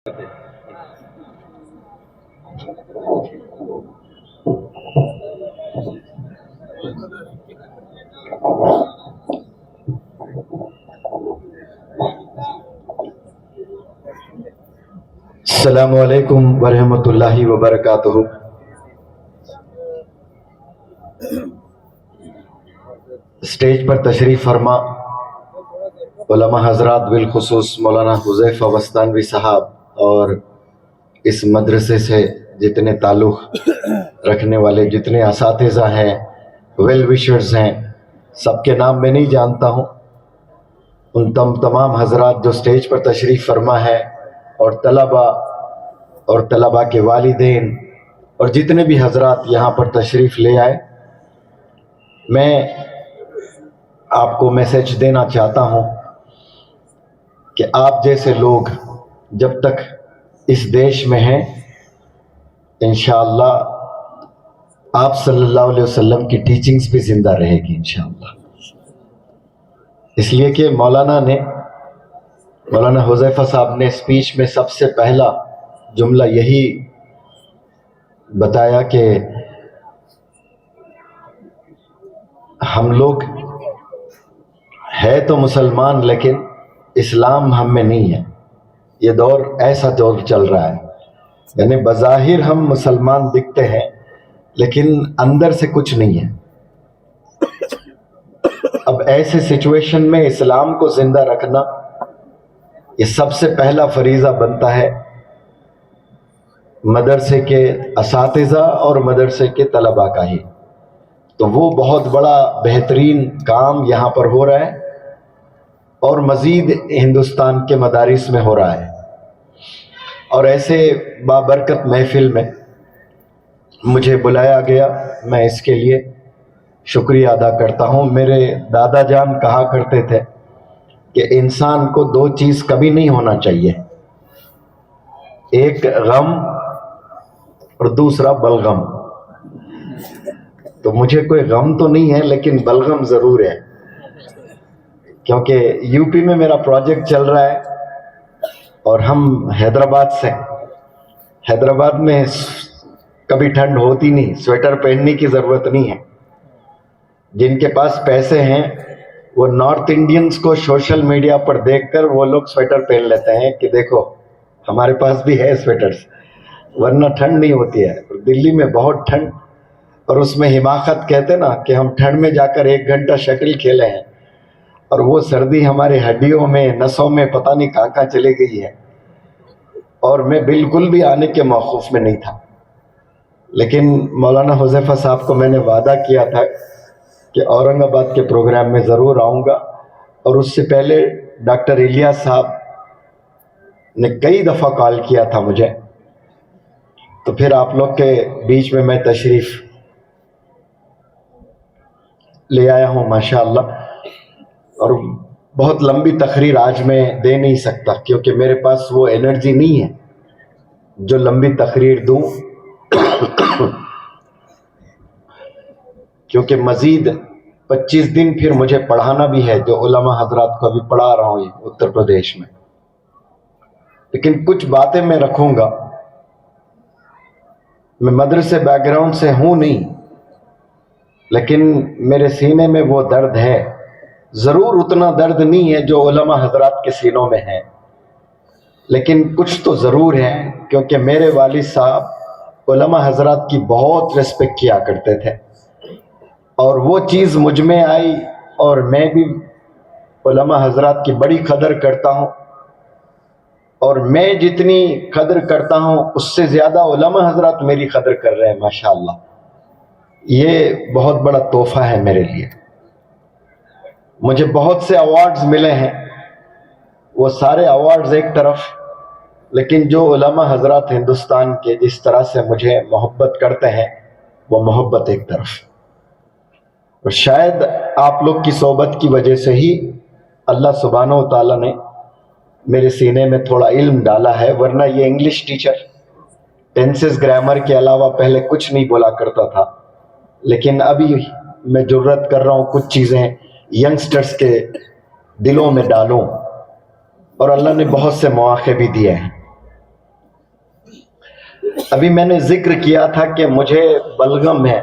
السلام علیکم ورحمۃ اللہ وبرکاتہ۔ اسٹیج پر تشریف فرما علماء حضرات، بالخصوص مولانا حذیفہ وستانوی صاحب اور اس مدرسے سے جتنے تعلق رکھنے والے جتنے اساتذہ ہیں، ویل وشرز ہیں، سب کے نام میں نہیں جانتا ہوں۔ ان تمام حضرات جو اسٹیج پر تشریف فرما ہے، اور طلباء کے والدین اور جتنے بھی حضرات یہاں پر تشریف لے آئے، میں آپ کو میسج دینا چاہتا ہوں کہ آپ جیسے لوگ جب تک اس دیش میں ہیں، انشاءاللہ آپ صلی اللہ علیہ وسلم کی ٹیچنگز بھی زندہ رہے گی انشاءاللہ۔ اس لیے کہ مولانا حذیفہ صاحب نے اسپیچ میں سب سے پہلا جملہ یہی بتایا کہ ہم لوگ ہے تو مسلمان لیکن اسلام ہم میں نہیں ہے۔ یہ دور ایسا دور چل رہا ہے، یعنی بظاہر ہم مسلمان دکھتے ہیں لیکن اندر سے کچھ نہیں ہے۔ اب ایسے سچویشن میں اسلام کو زندہ رکھنا یہ سب سے پہلا فریضہ بنتا ہے مدرسے کے اساتذہ اور مدرسے کے طلباء کا ہی۔ تو وہ بہت بڑا بہترین کام یہاں پر ہو رہا ہے اور مزید ہندوستان کے مدارس میں ہو رہا ہے۔ اور ایسے بابرکت محفل میں مجھے بلایا گیا، میں اس کے لیے شکریہ ادا کرتا ہوں۔ میرے دادا جان کہا کرتے تھے کہ انسان کو دو چیز کبھی نہیں ہونا چاہیے، ایک غم اور دوسرا بلغم۔ تو مجھے کوئی غم تو نہیں ہے لیکن بلغم ضرور ہے، کیونکہ یو پی میں میرا پروجیکٹ چل رہا ہے اور ہم حیدرآباد سے۔ حیدرآباد میں کبھی ٹھنڈ ہوتی نہیں، سویٹر پہننے کی ضرورت نہیں ہے۔ جن کے پاس پیسے ہیں وہ نارتھ انڈینز کو سوشل میڈیا پر دیکھ کر وہ لوگ سویٹر پہن لیتے ہیں کہ دیکھو ہمارے پاس بھی ہے سویٹرز، ورنہ ٹھنڈ نہیں ہوتی ہے۔ دلی میں بہت ٹھنڈ، اور اس میں حماقت کہتے نا کہ ہم ٹھنڈ میں جا کر 1 گھنٹہ شٹل کھیلے ہیں اور وہ سردی ہمارے ہڈیوں میں نسوں میں پتہ نہیں کہاں کہاں چلے گئی ہے، اور میں بالکل بھی آنے کے موقف میں نہیں تھا۔ لیکن مولانا حذیفہ صاحب کو میں نے وعدہ کیا تھا کہ اورنگ آباد کے پروگرام میں ضرور آؤں گا، اور اس سے پہلے ڈاکٹر الیاس صاحب نے کئی دفعہ کال کیا تھا مجھے، تو پھر آپ لوگ کے بیچ میں تشریف لے آیا ہوں ماشاءاللہ۔ اور بہت لمبی تقریر آج میں دے نہیں سکتا کیونکہ میرے پاس وہ انرجی نہیں ہے جو لمبی تقریر دوں، کیونکہ مزید 25 دن پھر مجھے پڑھانا بھی ہے، جو علماء حضرات کو ابھی پڑھا رہا ہوں اتر پردیش میں۔ لیکن کچھ باتیں میں رکھوں گا۔ میں مدرسے بیک گراؤنڈ سے ہوں نہیں، لیکن میرے سینے میں وہ درد ہے، ضرور اتنا درد نہیں ہے جو علماء حضرات کے سینوں میں ہے، لیکن کچھ تو ضرور ہے، کیونکہ میرے والد صاحب علماء حضرات کی بہت ریسپیکٹ کیا کرتے تھے، اور وہ چیز مجھ میں آئی، اور میں بھی علماء حضرات کی بڑی قدر کرتا ہوں، اور میں جتنی قدر کرتا ہوں اس سے زیادہ علماء حضرات میری قدر کر رہے ہیں ماشاءاللہ۔ یہ بہت بڑا تحفہ ہے میرے لیے۔ مجھے بہت سے ایوارڈز ملے ہیں، وہ سارے ایوارڈز ایک طرف، لیکن جو علماء حضرات ہندوستان کے جس طرح سے مجھے محبت کرتے ہیں وہ محبت ایک طرف۔ اور شاید آپ لوگ کی صحبت کی وجہ سے ہی اللہ سبحانہ و تعالیٰ نے میرے سینے میں تھوڑا علم ڈالا ہے، ورنہ یہ انگلش ٹیچر ٹینسز گرامر کے علاوہ پہلے کچھ نہیں بولا کرتا تھا، لیکن ابھی میں جرت کر رہا ہوں کچھ چیزیں ینگسٹرز کے دلوں میں ڈالوں، اور اللہ نے بہت سے مواقع بھی دیے ہیں۔ ابھی میں نے ذکر کیا تھا کہ مجھے بلغم ہے.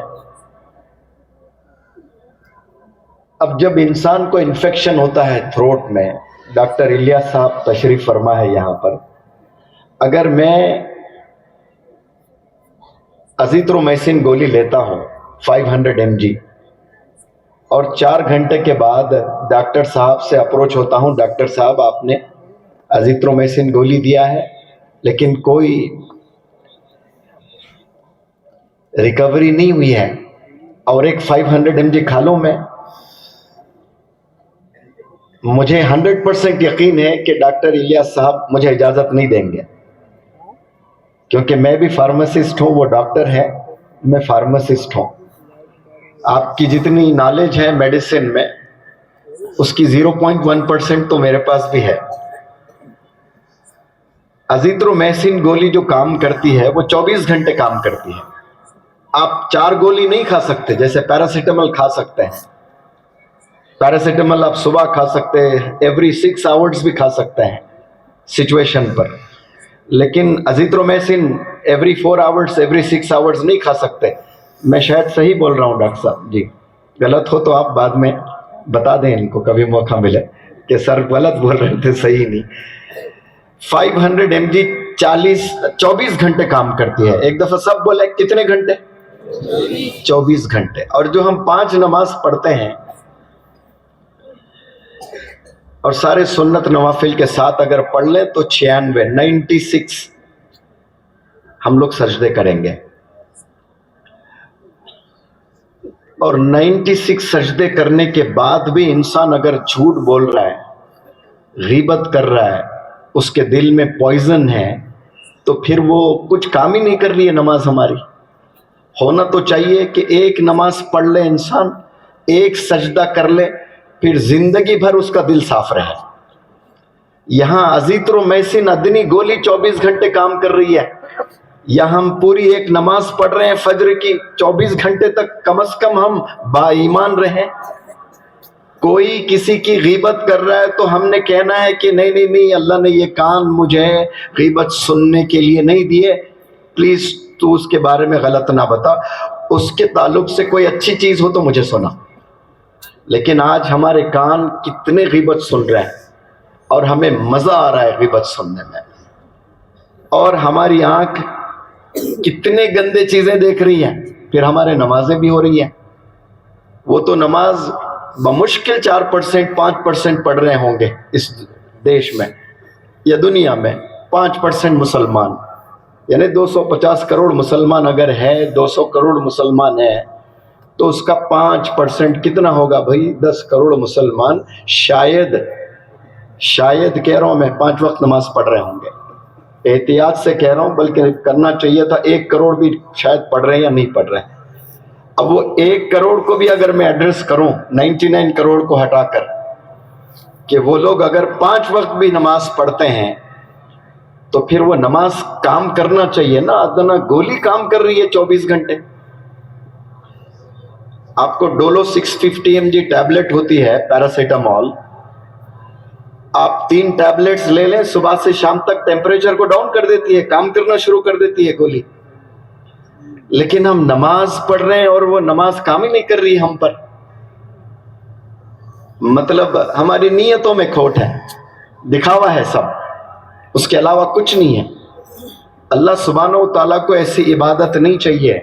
اب جب انسان کو انفیکشن ہوتا ہے تھروٹ میں، ڈاکٹر الیاس صاحب تشریف فرما ہے یہاں پر، اگر میں ازیترومیسن گولی لیتا ہوں 500 mg اور 4 گھنٹے کے بعد ڈاکٹر صاحب سے اپروچ ہوتا ہوں، ڈاکٹر صاحب آپ نے ازیترومیسن گولی دیا ہے لیکن کوئی ریکوری نہیں ہوئی ہے اور ایک 500 mg کھا لوں میں، مجھے 100% یقین ہے کہ ڈاکٹر الیاس صاحب مجھے اجازت نہیں دیں گے، کیونکہ میں بھی فارماسسٹ ہوں، وہ ڈاکٹر ہے، میں فارماسسٹ ہوں. آپ کی جتنی نالج ہے میڈیسن میں اس کی 0.1% تو میرے پاس بھی ہے. ازیترومیسن گولی جو کام کرتی ہے وہ 24 گھنٹے کام کرتی ہے. آپ 4 گولی نہیں کھا سکتے جیسے پیراسیٹامول کھا سکتے ہیں. پیراسیٹامول آپ صبح کھا سکتے ہیں، ایوری 6 آورز بھی کھا سکتے ہیں سچویشن پر، لیکن ازیترومیسن ایوری 4 آورز ایوری 6 آورز نہیں کھا سکتے. میں شاید صحیح بول رہا ہوں ڈاکٹر صاحب جی، غلط ہو تو آپ بعد میں بتا دیں ان کو کبھی موقع ملے کہ سر غلط بول رہے تھے، صحیح نہیں. 500 mg 24 گھنٹے کام کرتی ہے. ایک دفعہ سب بولے کتنے گھنٹے؟ 24 گھنٹے. اور جو ہم 5 نماز پڑھتے ہیں اور سارے سنت نوافل کے ساتھ اگر پڑھ لیں تو 96 ہم لوگ سجدے کریں گے. اور 96 سجدے کرنے کے بعد بھی انسان اگر جھوٹ بول رہا ہے، غیبت کر رہا ہے، اس کے دل میں پوائزن ہے، تو پھر وہ کچھ کام ہی نہیں کر رہی ہے نماز ہماری. ہونا تو چاہیے کہ ایک نماز پڑھ لے انسان، ایک سجدہ کر لے، پھر زندگی بھر اس کا دل صاف رہے. یہاں ازیترومیسن ادنی گولی 24 گھنٹے کام کر رہی ہے، یا ہم پوری ایک نماز پڑھ رہے ہیں فجر کی، 24 گھنٹے تک کم از کم ہم با ایمان رہیں. کوئی کسی کی غیبت کر رہا ہے تو ہم نے کہنا ہے کہ نہیں نہیں نہیں، اللہ نے یہ کان مجھے غیبت سننے کے لیے نہیں دیے، پلیز تو اس کے بارے میں غلط نہ بتا، اس کے تعلق سے کوئی اچھی چیز ہو تو مجھے سنا. لیکن آج ہمارے کان کتنے غیبت سن رہے ہیں اور ہمیں مزہ آ رہا ہے غیبت سننے میں، اور ہماری آنکھ کتنے گندے چیزیں دیکھ رہی ہیں، پھر ہمارے نمازیں بھی ہو رہی ہیں. وہ تو نماز بمشکل 4% 5% پڑھ رہے ہوں گے اس دیش میں یا دنیا میں، 5% مسلمان، یعنی 250 کروڑ مسلمان اگر ہے، 200 کروڑ مسلمان ہے تو اس کا 5% کتنا ہوگا بھائی؟ 10 کروڑ مسلمان شاید کہہ رہا ہوں میں 5 وقت نماز پڑھ رہے ہوں گے. احتیاط سے کہہ رہا ہوں، بلکہ کرنا چاہیے تھا 1 کروڑ بھی شاید پڑھ رہے ہیں یا نہیں پڑھ رہے ہیں. اب وہ 1 کروڑ کو بھی اگر میں ایڈریس کروں 99 کروڑ کو ہٹا کر، کہ وہ لوگ اگر 5 وقت بھی نماز پڑھتے ہیں تو پھر وہ نماز کام کرنا چاہیے نا. ادنا گولی کام کر رہی ہے 24 گھنٹے. آپ کو ڈولو 650 mg ٹیبلٹ ہوتی ہے پیراسیٹامول، آپ 3 ٹیبلٹس لے لیں، صبح سے شام تک ٹیمپریچر کو ڈاؤن کر دیتی ہے، کام کرنا شروع کر دیتی ہے گولی. لیکن ہم نماز پڑھ رہے ہیں اور وہ نماز کام ہی نہیں کر رہی ہم پر. مطلب ہماری نیتوں میں کھوٹ ہے، دکھاوا ہے سب، اس کے علاوہ کچھ نہیں ہے. اللہ سبحانہ و تعالیٰ کو ایسی عبادت نہیں چاہیے.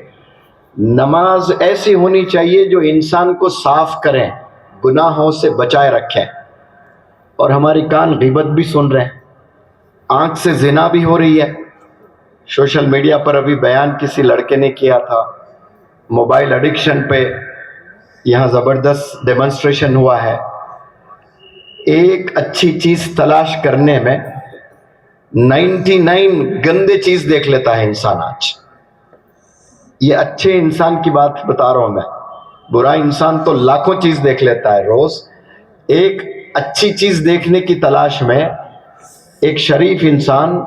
نماز ایسی ہونی چاہیے جو انسان کو صاف کریں، گناہوں سے بچائے رکھیں. اور ہماری کان غیبت بھی سن رہے ہیں، آنکھ سے زنا بھی ہو رہی ہے. سوشل میڈیا پر ابھی بیان کسی لڑکے نے کیا تھا موبائل ایڈکشن پہ، یہاں زبردست ڈیمانسٹریشن ہوا ہے. ایک اچھی چیز تلاش کرنے میں 99 گندے چیز دیکھ لیتا ہے انسان آج. یہ اچھے انسان کی بات بتا رہا ہوں میں، برا انسان تو لاکھوں چیز دیکھ لیتا ہے روز. ایک اچھی چیز دیکھنے کی تلاش میں ایک شریف انسان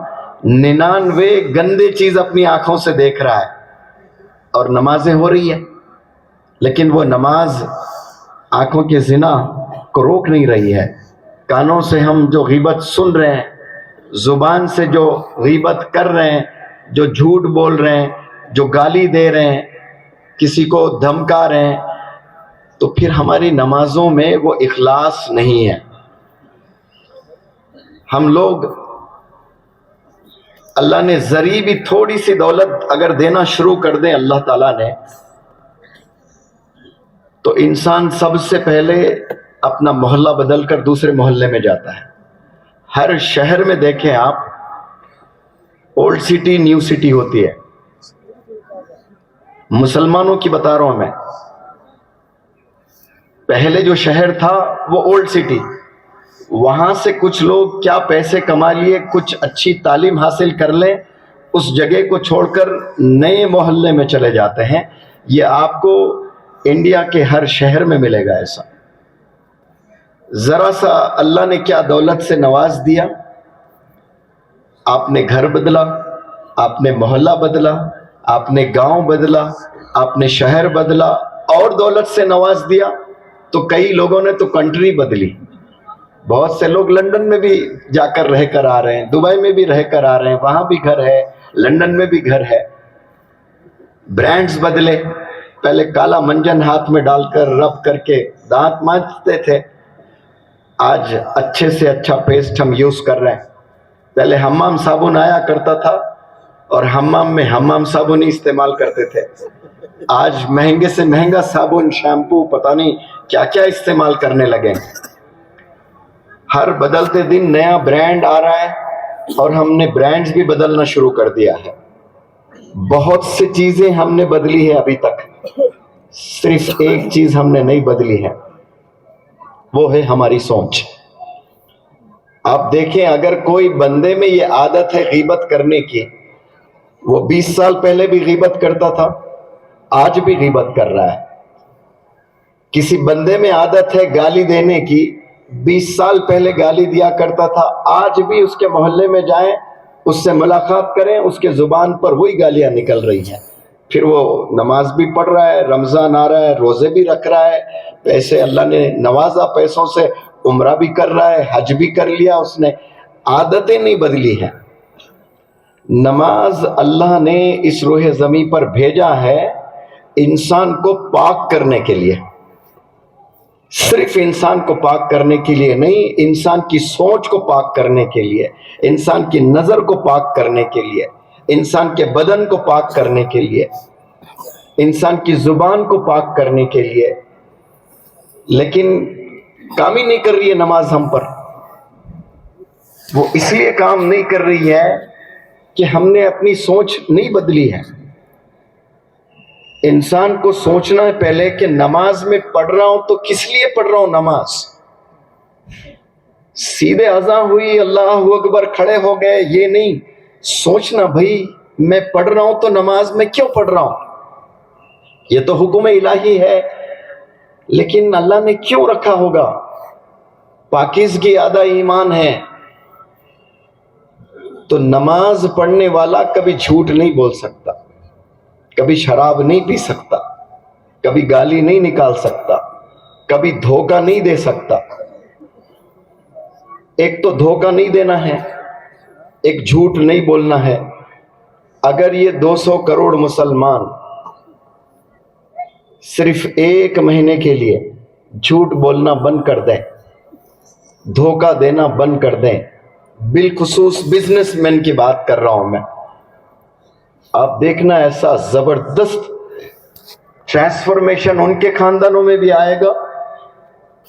99 گندے چیز اپنی آنکھوں سے دیکھ رہا ہے، اور نمازیں ہو رہی ہے، لیکن وہ نماز آنکھوں کے زنا کو روک نہیں رہی ہے. کانوں سے ہم جو غیبت سن رہے ہیں، زبان سے جو غیبت کر رہے ہیں، جو جھوٹ بول رہے ہیں, جو گالی دے رہے ہیں, کسی کو دھمکا رہے ہیں, تو پھر ہماری نمازوں میں وہ اخلاص نہیں ہے. ہم لوگ, اللہ نے ذری بھی تھوڑی سی دولت اگر دینا شروع کر دیں اللہ تعالیٰ نے, تو انسان سب سے پہلے اپنا محلہ بدل کر دوسرے محلے میں جاتا ہے. ہر شہر میں دیکھیں آپ, اولڈ سٹی نیو سٹی ہوتی ہے. مسلمانوں کی بتا رہا ہوں میں, پہلے جو شہر تھا وہ اولڈ سٹی, وہاں سے کچھ لوگ کیا پیسے کما لیے, کچھ اچھی تعلیم حاصل کر لیں, اس جگہ کو چھوڑ کر نئے محلے میں چلے جاتے ہیں. یہ آپ کو انڈیا کے ہر شہر میں ملے گا ایسا. ذرا سا اللہ نے کیا دولت سے نواز دیا, آپ نے گھر بدلا, آپ نے محلہ بدلا, آپ نے گاؤں بدلا, آپ نے شہر بدلا, اور دولت سے نواز دیا, تو کئی لوگوں نے تو کنٹری بدلی. بہت سے لوگ لندن میں بھی جا کر رہ کر آ رہے ہیں, دبئی میں بھی رہ کر آ رہے ہیں, وہاں بھی گھر ہے, لندن میں بھی گھر ہے. برانڈز بدلے, پہلے کالا منجن ہاتھ میں ڈال کر رب کر کے دانت مانجتے تھے, آج اچھے سے اچھا پیسٹ ہم یوز کر رہے ہیں. پہلے حمام صابن آیا کرتا تھا اور حمام میں حمام صابن ہی استعمال کرتے تھے. آج مہنگے سے مہنگا صابن, شیمپو, پتہ نہیں کیا کیا استعمال کرنے لگے. ہر بدلتے دن نیا برانڈ آ رہا ہے, اور ہم نے برانڈز بھی بدلنا شروع کر دیا ہے. بہت سی چیزیں ہم نے بدلی ہے ابھی تک, صرف ایک چیز ہم نے نہیں بدلی ہے, وہ ہے ہماری سوچ. آپ دیکھیں, اگر کوئی بندے میں یہ عادت ہے غیبت کرنے کی, وہ 20 سال پہلے بھی غیبت کرتا تھا, آج بھی غیبت کر رہا ہے. کسی بندے میں عادت ہے گالی دینے کی, 20 سال پہلے گالی دیا کرتا تھا, آج بھی اس کے محلے میں جائیں, اس سے ملاقات کریں, اس کے زبان پر وہی گالیاں نکل رہی ہیں. پھر وہ نماز بھی پڑھ رہا ہے, رمضان آ رہا ہے, روزے بھی رکھ رہا ہے, پیسے اللہ نے نوازا, پیسوں سے عمرہ بھی کر رہا ہے, حج بھی کر لیا اس نے, عادتیں نہیں بدلی ہیں. نماز اللہ نے اس روح زمین پر بھیجا ہے انسان کو پاک کرنے کے لیے, صرف انسان کو پاک کرنے کے لیے نہیں, انسان کی سوچ کو پاک کرنے کے لیے, انسان کی نظر کو پاک کرنے کے لیے, انسان کے بدن کو پاک کرنے کے لیے, انسان کی زبان کو پاک کرنے کے لیے. لیکن کام ہی نہیں کر رہی ہے نماز ہم پر. وہ اس لیے کام نہیں کر رہی ہے کہ ہم نے اپنی سوچ نہیں بدلی ہے. انسان کو سوچنا ہے پہلے کہ نماز میں پڑھ رہا ہوں تو کس لیے پڑھ رہا ہوں نماز. سیدھے اذان ہوئی, اللہ اکبر, کھڑے ہو گئے, یہ نہیں سوچنا بھائی میں پڑھ رہا ہوں تو نماز میں کیوں پڑھ رہا ہوں. یہ تو حکم الہی ہے, لیکن اللہ نے کیوں رکھا ہوگا. پاکیزگی آدھا ایمان ہے. تو نماز پڑھنے والا کبھی جھوٹ نہیں بول سکتا, کبھی شراب نہیں پی سکتا, کبھی گالی نہیں نکال سکتا, کبھی دھوکہ نہیں دے سکتا. ایک تو دھوکہ نہیں دینا ہے, ایک جھوٹ نہیں بولنا ہے. اگر یہ 200 کروڑ مسلمان صرف ایک مہینے کے لیے جھوٹ بولنا بند کر دیں, دھوکہ دینا بند کر دیں, بالخصوص بزنس مین کی بات کر رہا ہوں میں, آپ دیکھنا ایسا زبردست ٹرانسفارمیشن ان کے خاندانوں میں بھی آئے گا,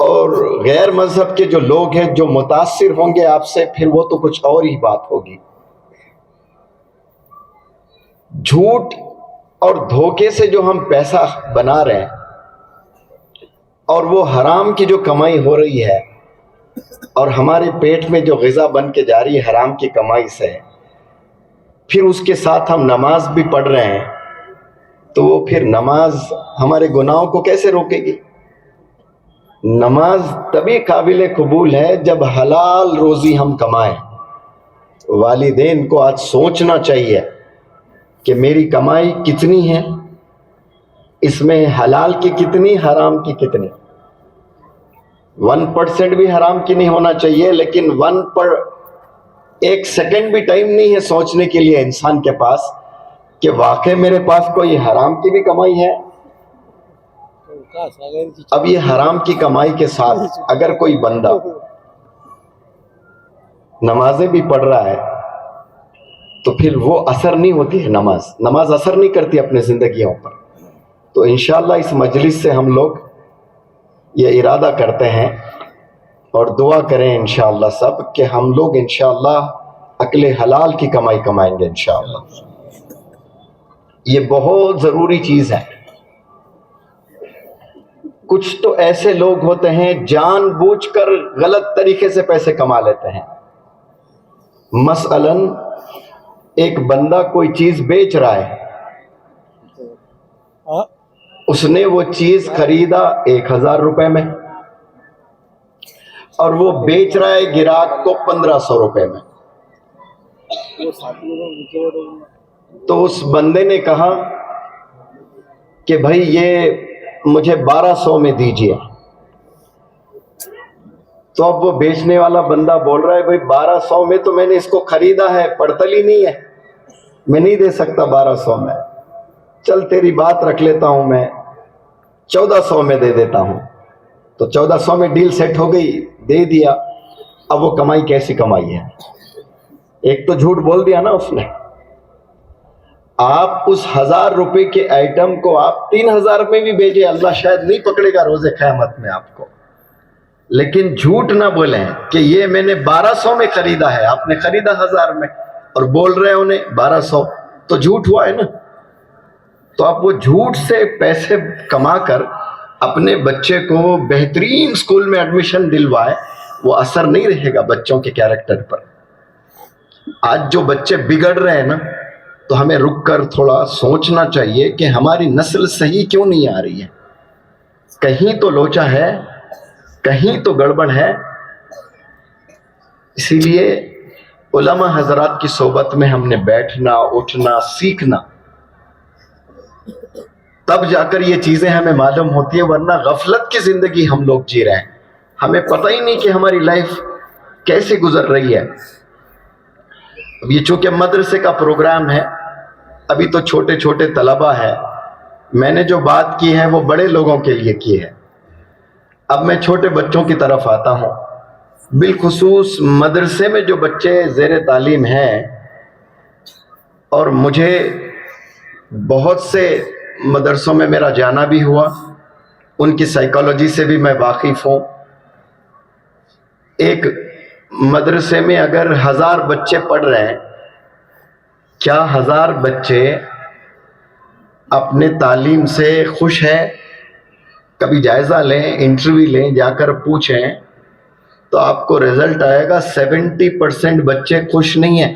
اور غیر مذہب کے جو لوگ ہیں جو متاثر ہوں گے آپ سے, پھر وہ تو کچھ اور ہی بات ہوگی. جھوٹ اور دھوکے سے جو ہم پیسہ بنا رہے ہیں, اور وہ حرام کی جو کمائی ہو رہی ہے, اور ہمارے پیٹ میں جو غذا بن کے جا رہی ہے حرام کی کمائی سے, پھر اس کے ساتھ ہم نماز بھی پڑھ رہے ہیں, تو وہ پھر نماز ہمارے گناہوں کو کیسے روکے گی. نماز تبھی قابل قبول ہے جب حلال روزی ہم کمائیں. والدین کو آج سوچنا چاہیے کہ میری کمائی کتنی ہے, اس میں حلال کی کتنی, حرام کی کتنی. 1% بھی حرام کی نہیں ہونا چاہیے, لیکن ایک سیکنڈ بھی ٹائم نہیں ہے سوچنے کے لیے انسان کے پاس کہ واقعی میرے پاس کوئی حرام کی بھی کمائی ہے. اب یہ حرام کی کمائی کے ساتھ اگر کوئی بندہ نمازیں بھی پڑھ رہا ہے تو پھر وہ اثر نہیں ہوتی ہے. نماز اثر نہیں کرتی اپنے زندگیوں پر. تو انشاءاللہ اس مجلس سے ہم لوگ یہ ارادہ کرتے ہیں اور دعا کریں انشاءاللہ سب کہ ہم لوگ انشاءاللہ اکل حلال کی کمائی کمائیں گے انشاءاللہ. یہ بہت ضروری چیز ہے. کچھ تو ایسے لوگ ہوتے ہیں جان بوجھ کر غلط طریقے سے پیسے کما لیتے ہیں. مثلاً ایک بندہ کوئی چیز بیچ رہا ہے, اس نے وہ چیز خریدا 1000 روپے میں اور وہ بیچ رہا ہے گراہک کو 1500 روپے میں. تو اس بندے نے کہا کہ بھائی یہ مجھے 1200 میں دیجیے. تو اب وہ بیچنے والا بندہ بول رہا ہے بھائی 1200 میں تو میں نے اس کو خریدا ہے, پڑتل ہی نہیں ہے, میں نہیں دے سکتا 1200 میں. چل تیری بات رکھ لیتا ہوں, میں 1400 میں دے دیتا ہوں. تو 1400 میں ڈیل سیٹ ہو گئی, دے دیا. اب وہ کمائی کیسی کمائی ہے؟ ایک تو جھوٹ بول دیا نا اس نے. آپ اس 1000 روپے کے آئٹم کو آپ 3000 میں بھی بھیجے, اللہ شاید نہیں پکڑے گا روز قیامت میں آپ کو. لیکن جھوٹ نہ بولیں کہ یہ میں نے 1200 میں خریدا ہے, آپ نے خریدا 1000 میں اور بول رہے انہیں 1200, تو جھوٹ ہوا ہے نا. تو آپ وہ جھوٹ سے پیسے کما کر اپنے بچے کو بہترین سکول میں ایڈمیشن دلوائے, وہ اثر نہیں رہے گا بچوں کے کیریکٹر پر. آج جو بچے بگڑ رہے ہیں نا, تو ہمیں رک کر تھوڑا سوچنا چاہیے کہ ہماری نسل صحیح کیوں نہیں آ رہی ہے. کہیں تو لوچا ہے, کہیں تو گڑبڑ ہے. اسی لیے علماء حضرات کی صحبت میں ہم نے بیٹھنا, اٹھنا, سیکھنا, تب جا کر یہ چیزیں ہمیں معلوم ہوتی ہیں. ورنہ غفلت کی زندگی ہم لوگ جی رہے ہیں, ہمیں پتہ ہی نہیں کہ ہماری لائف کیسے گزر رہی ہے. اب یہ چونکہ مدرسے کا پروگرام ہے, ابھی تو چھوٹے چھوٹے طلبہ ہیں, میں نے جو بات کی ہے وہ بڑے لوگوں کے لیے کی ہے. اب میں چھوٹے بچوں کی طرف آتا ہوں, بالخصوص مدرسے میں جو بچے زیر تعلیم ہیں. اور مجھے بہت سے مدرسوں میں میرا جانا بھی ہوا, ان کی سائیکالوجی سے بھی میں واقف ہوں. ایک مدرسے میں اگر 1000 بچے پڑھ رہے ہیں, کیا 1000 بچے اپنے تعلیم سے خوش ہیں؟ کبھی جائزہ لیں, انٹرویو لیں, جا کر پوچھیں تو آپ کو رزلٹ آئے گا 70% بچے خوش نہیں ہیں.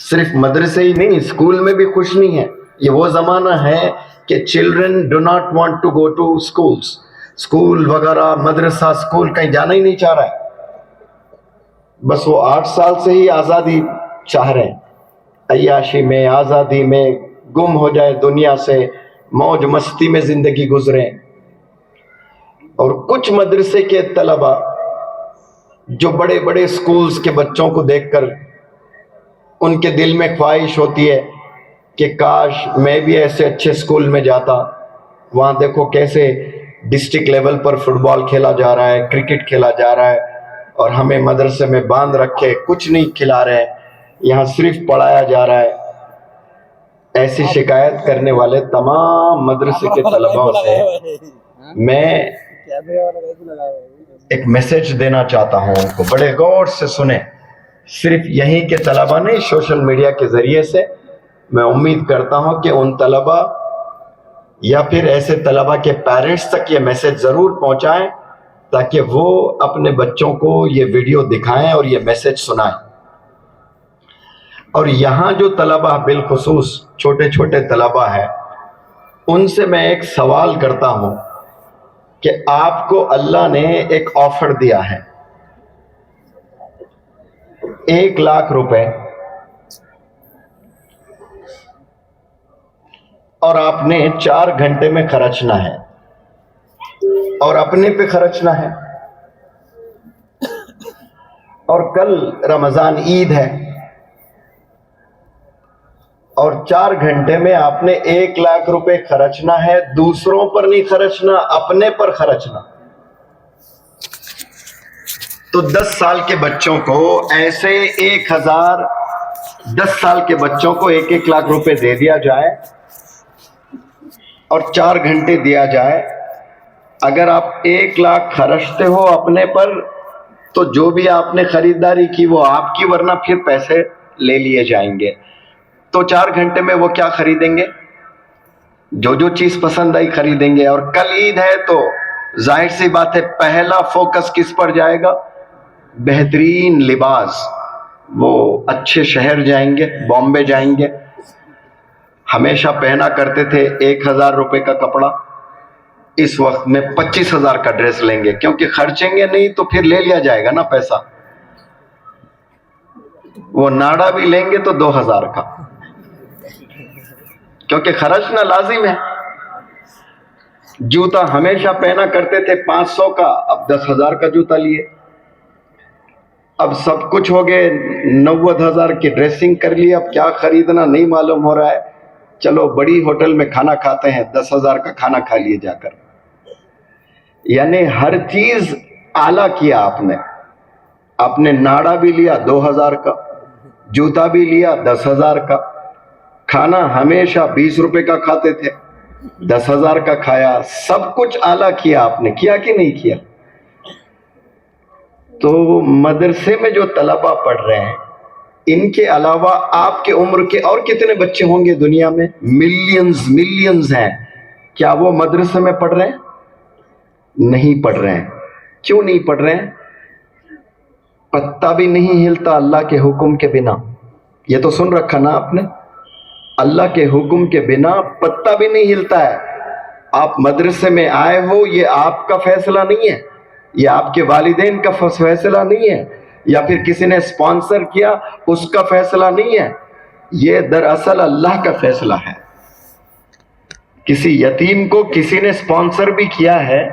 صرف مدرسے ہی نہیں, اسکول میں بھی خوش نہیں ہیں. یہ وہ زمانہ ہے کہ children do not want to go to schools. School وغیرہ, مدرسہ, اسکول کہیں جانا ہی نہیں چاہ رہا ہے. بس وہ 8 سال سے ہی آزادی چاہ رہے ہیں, عیاشی میں, آزادی میں گم ہو جائے دنیا سے, موج مستی میں زندگی گزریں. اور کچھ مدرسے کے طلبہ جو بڑے بڑے اسکولز کے بچوں کو دیکھ کر ان کے دل میں خواہش ہوتی ہے کہ کاش میں بھی ایسے اچھے اسکول میں جاتا. وہاں دیکھو کیسے ڈسٹرکٹ لیول پر فٹ بال کھیلا جا رہا ہے, کرکٹ کھیلا جا رہا ہے, اور ہمیں مدرسے میں باندھ رکھے کچھ نہیں کھلا رہے, یہاں صرف پڑھایا جا رہا ہے. ایسی شکایت کرنے والے تمام مدرسے کے طلباء سے میں ایک میسج دینا چاہتا ہوں, ان کو بڑے غور سے سنیں. صرف یہیں کے طلباء نہیں, سوشل میڈیا کے ذریعے سے میں امید کرتا ہوں کہ ان طلباء یا پھر ایسے طلباء کے پیرنٹس تک یہ میسج ضرور پہنچائیں, تاکہ وہ اپنے بچوں کو یہ ویڈیو دکھائیں اور یہ میسج سنائیں. اور یہاں جو طلباء بالخصوص چھوٹے چھوٹے طلباء ہیں, ان سے میں ایک سوال کرتا ہوں کہ آپ کو اللہ نے ایک آفر دیا ہے 1,00,000 روپے, اور آپ نے 4 گھنٹے میں خرچنا ہے اور اپنے پہ خرچنا ہے. اور کل رمضان عید ہے، اور 4 گھنٹے میں آپ نے 1 لاکھ روپے خرچنا ہے، دوسروں پر نہیں خرچنا، اپنے پر خرچنا. تو 10 سال کے بچوں کو ایسے 10 سال کے بچوں کو 1 لاکھ روپے دے دیا جائے اور 4 گھنٹے دیا جائے. اگر آپ 1 لاکھ خرچتے ہو اپنے پر تو جو بھی آپ نے خریداری کی وہ آپ کی، ورنہ پھر پیسے لے لیے جائیں گے. تو 4 گھنٹے میں وہ کیا خریدیں گے؟ جو چیز پسند آئی خریدیں گے. اور کل عید ہے تو ظاہر سی بات ہے پہلا فوکس کس پر جائے گا؟ بہترین لباس. وہ اچھے شہر جائیں گے، بامبے جائیں گے، ہمیشہ پہنا کرتے تھے 1,000 روپے کا کپڑا، اس وقت میں 25,000 کا ڈریس لیں گے، کیونکہ خرچیں گے نہیں تو پھر لے لیا جائے گا نا پیسہ. وہ ناڑا بھی لیں گے تو 2,000 کا، کیونکہ خرچنا لازم ہے. جوتا ہمیشہ پہنا کرتے تھے 500 کا، اب 10,000 کا جوتا لیے. اب سب کچھ ہو گئے، 90,000 کی ڈریسنگ کر لی، اب کیا خریدنا نہیں معلوم ہو رہا ہے. چلو بڑی ہوٹل میں کھانا کھاتے ہیں، 10,000 کا کھانا کھا لیے جا کر. یعنی ہر چیز اعلیٰ کیا آپ نے ناڑا بھی لیا 2,000 کا، جوتا بھی لیا 10,000 کا، کھانا ہمیشہ 20 روپے کا کھاتے تھے، 10,000 کا کھایا. سب کچھ اعلیٰ کیا آپ نے، کیا کہ نہیں کیا؟ تو مدرسے میں جو طلبہ پڑھ رہے ہیں، ان کے علاوہ آپ کے عمر کے اور کتنے بچے ہوں گے دنیا میں؟ ملینز ہیں. کیا وہ مدرسے میں پڑھ رہے ہیں؟ نہیں پڑھ رہے ہیں. کیوں نہیں پڑھ رہے ہیں؟ پتا بھی نہیں ہلتا اللہ کے حکم کے بنا. یہ تو سن رکھا نا آپ نے، اللہ کے حکم کے بنا پتا بھی نہیں ہلتا ہے. آپ مدرسے میں آئے ہو، یہ آپ کا فیصلہ نہیں ہے، یہ آپ کے والدین کا فیصلہ نہیں ہے، یا پھر کسی نے اسپانسر کیا اس کا فیصلہ نہیں ہے. یہ دراصل اللہ کا فیصلہ ہے. کسی یتیم کو کسی نے اسپانسر بھی کیا ہے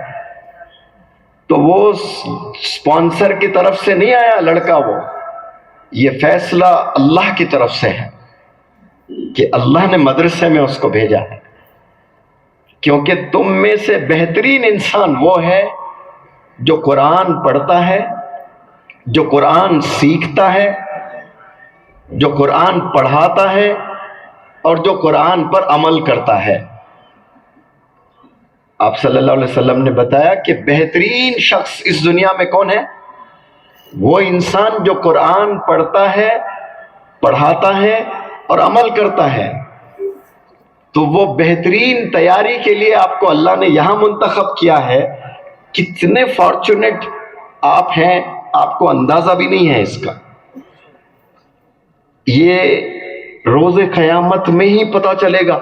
تو وہ اسپانسر کی طرف سے نہیں آیا لڑکا، وہ یہ فیصلہ اللہ کی طرف سے ہے کہ اللہ نے مدرسے میں اس کو بھیجا ہے. کیونکہ تم میں سے بہترین انسان وہ ہے جو قرآن پڑھتا ہے، جو قرآن سیکھتا ہے، جو قرآن پڑھاتا ہے، اور جو قرآن پر عمل کرتا ہے. آپ صلی اللہ علیہ وسلم نے بتایا کہ بہترین شخص اس دنیا میں کون ہے؟ وہ انسان جو قرآن پڑھتا ہے، پڑھاتا ہے اور عمل کرتا ہے. تو وہ بہترین تیاری کے لیے آپ کو اللہ نے یہاں منتخب کیا ہے. کتنے فارچونیٹ آپ ہیں، آپ کو اندازہ بھی نہیں ہے اس کا. یہ روز قیامت میں ہی پتہ چلے گا.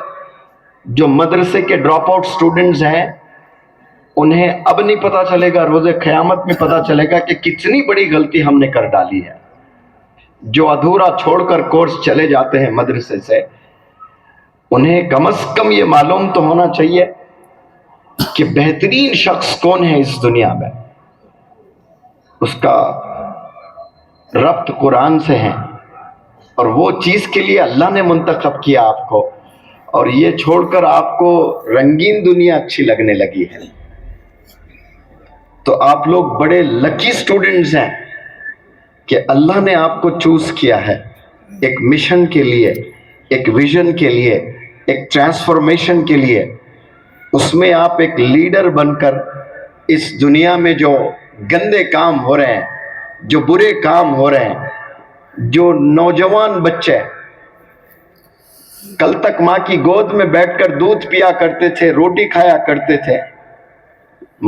جو مدرسے کے ڈراپ آؤٹ سٹوڈنٹس ہیں انہیں اب نہیں پتہ چلے گا، روز قیامت میں پتہ چلے گا کہ کتنی بڑی غلطی ہم نے کر ڈالی ہے. جو ادھورا چھوڑ کر کورس چلے جاتے ہیں مدرسے سے، انہیں کم از کم یہ معلوم تو ہونا چاہیے کہ بہترین شخص کون ہے اس دنیا میں. اس کا ربط قرآن سے ہے، اور وہ چیز کے لیے اللہ نے منتخب کیا آپ کو. اور یہ چھوڑ کر آپ کو رنگین دنیا اچھی لگنے لگی ہے. تو آپ لوگ بڑے لکی سٹوڈنٹس ہیں کہ اللہ نے آپ کو چوز کیا ہے ایک مشن کے لیے، ایک ویژن کے لیے، ایک ٹرانسفارمیشن کے لیے. اس میں آپ ایک لیڈر بن کر اس دنیا میں جو گندے کام ہو رہے ہیں، جو برے کام ہو رہے ہیں، جو نوجوان بچے کل تک ماں کی گود میں بیٹھ کر دودھ پیا کرتے تھے، روٹی کھایا کرتے تھے،